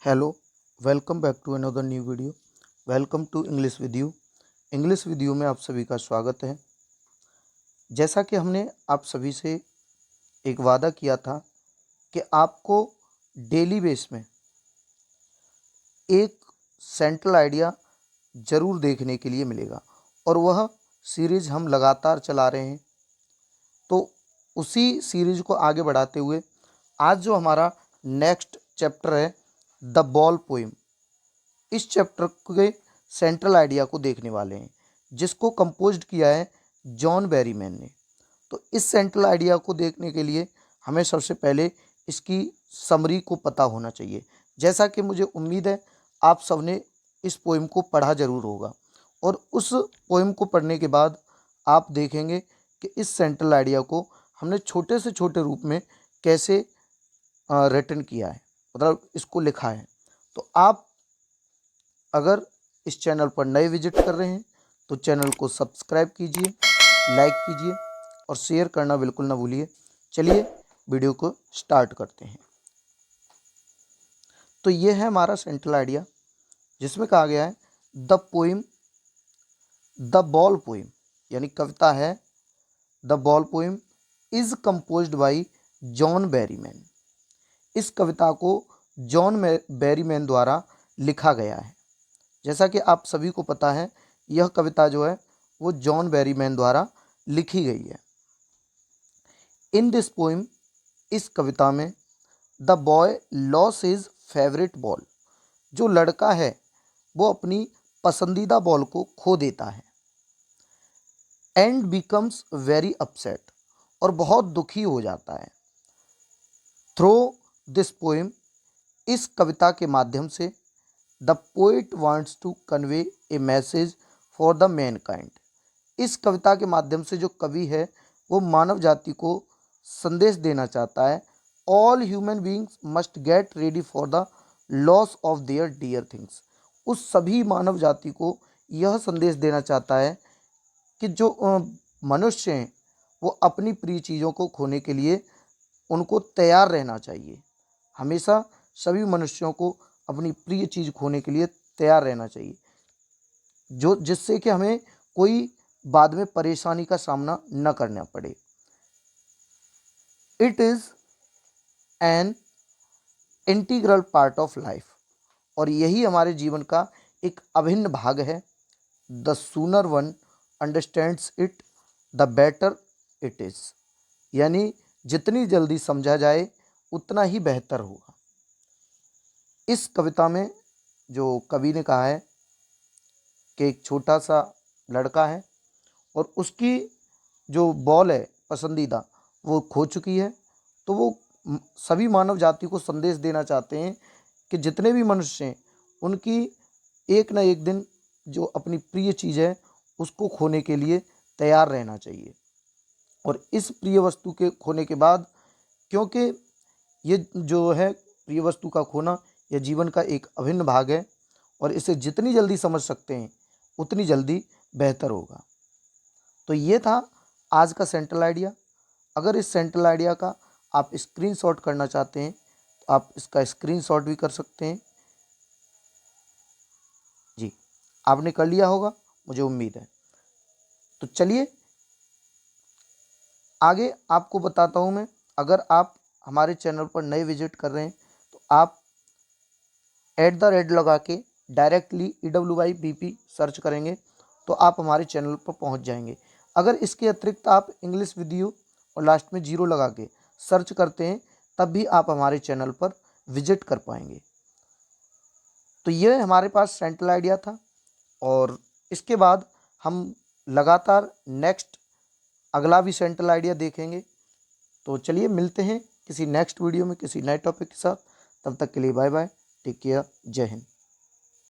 Hello, welcome back to another new video. Welcome to English with you. English with you में आप सभी का स्वागत है। जैसा कि हमने आप सभी से एक वादा किया था कि आपको डेली बेस में एक सेंट्रल आइडिया ज़रूर देखने के लिए मिलेगा और वह सीरीज़ हम लगातार चला रहे हैं। तो उसी सीरीज़ को आगे बढ़ाते हुए आज जो हमारा नेक्स्ट चैप्टर है द बॉल पोइम, इस चैप्टर के सेंट्रल आइडिया को देखने वाले हैं, जिसको कंपोज्ड किया है जॉन बेरीमैन ने। तो इस सेंट्रल आइडिया को देखने के लिए हमें सबसे पहले इसकी समरी को पता होना चाहिए। जैसा कि मुझे उम्मीद है आप सबने इस पोइम को पढ़ा ज़रूर होगा और उस पोइम को पढ़ने के बाद आप देखेंगे कि इस सेंट्रल आइडिया को हमने छोटे से छोटे रूप में कैसे रिटन किया है, मतलब इसको लिखा है। तो आप अगर इस चैनल पर नए विजिट कर रहे हैं तो चैनल को सब्सक्राइब कीजिए, लाइक कीजिए और शेयर करना बिल्कुल ना भूलिए। चलिए वीडियो को स्टार्ट करते हैं। तो ये है हमारा सेंट्रल आइडिया, जिसमें कहा गया है the poem, the ball poem, यानी कविता है the ball poem is composed bye John Berryman. इस कविता को जॉन बेरीमैन द्वारा लिखा गया है। जैसा कि आप सभी को पता है, यह कविता जो है वो जॉन बेरीमैन द्वारा लिखी गई है। इन दिस पोइम, इस कविता में the boy loss his favourite ball, जो लड़का है वो अपनी पसंदीदा बॉल को खो देता है। एंड बिकम्स वेरी अपसेट, और बहुत दुखी हो जाता है। थ्रू दिस पोइम, इस कविता के माध्यम से the poet wants to convey a message for the mankind. इस कविता के माध्यम से जो कवि है वो मानव जाति को संदेश देना चाहता है। All human beings must get ready for the loss of their dear things. उस सभी मानव जाति को यह संदेश देना चाहता है कि जो मनुष्य हैं वो अपनी प्रिय चीज़ों को खोने के लिए उनको तैयार रहना चाहिए। हमेशा सभी मनुष्यों को अपनी प्रिय चीज़ खोने के लिए तैयार रहना चाहिए, जो जिससे कि हमें कोई बाद में परेशानी का सामना न करना पड़े। It is an integral part of life, और यही हमारे जीवन का एक अभिन्न भाग है। The sooner one understands it the better it is, यानी जितनी जल्दी समझा जाए उतना ही बेहतर होगा। इस कविता में जो कवि ने कहा है कि एक छोटा सा लड़का है और उसकी जो बॉल है पसंदीदा वो खो चुकी है। तो वो सभी मानव जाति को संदेश देना चाहते हैं कि जितने भी मनुष्य हैं उनकी एक ना एक दिन जो अपनी प्रिय चीज़ है उसको खोने के लिए तैयार रहना चाहिए। और इस प्रिय वस्तु के खोने के बाद, क्योंकि ये जो है प्रिय वस्तु का खोना, यह जीवन का एक अभिन्न भाग है और इसे जितनी जल्दी समझ सकते हैं उतनी जल्दी बेहतर होगा। तो ये था आज का सेंट्रल आइडिया। अगर इस सेंट्रल आइडिया का आप स्क्रीनशॉट करना चाहते हैं तो आप इसका स्क्रीनशॉट भी कर सकते हैं। जी, आपने कर लिया होगा, मुझे उम्मीद है। तो चलिए आगे आपको बताता हूँ मैं। अगर आप हमारे चैनल पर नए विजिट कर रहे हैं तो आप @ लगा के डायरेक्टली EWYBP सर्च करेंगे तो आप हमारे चैनल पर पहुंच जाएंगे। अगर इसके अतिरिक्त आप इंग्लिश विद यू और लास्ट में 0 लगा के सर्च करते हैं तब भी आप हमारे चैनल पर विजिट कर पाएंगे। तो ये हमारे पास सेंट्रल आइडिया था और इसके बाद हम लगातार नेक्स्ट अगला भी सेंट्रल आइडिया देखेंगे। तो चलिए मिलते हैं किसी नेक्स्ट वीडियो में किसी नए टॉपिक के साथ। तब तक के लिए बाय बाय, टेक केयर, जय हिंद।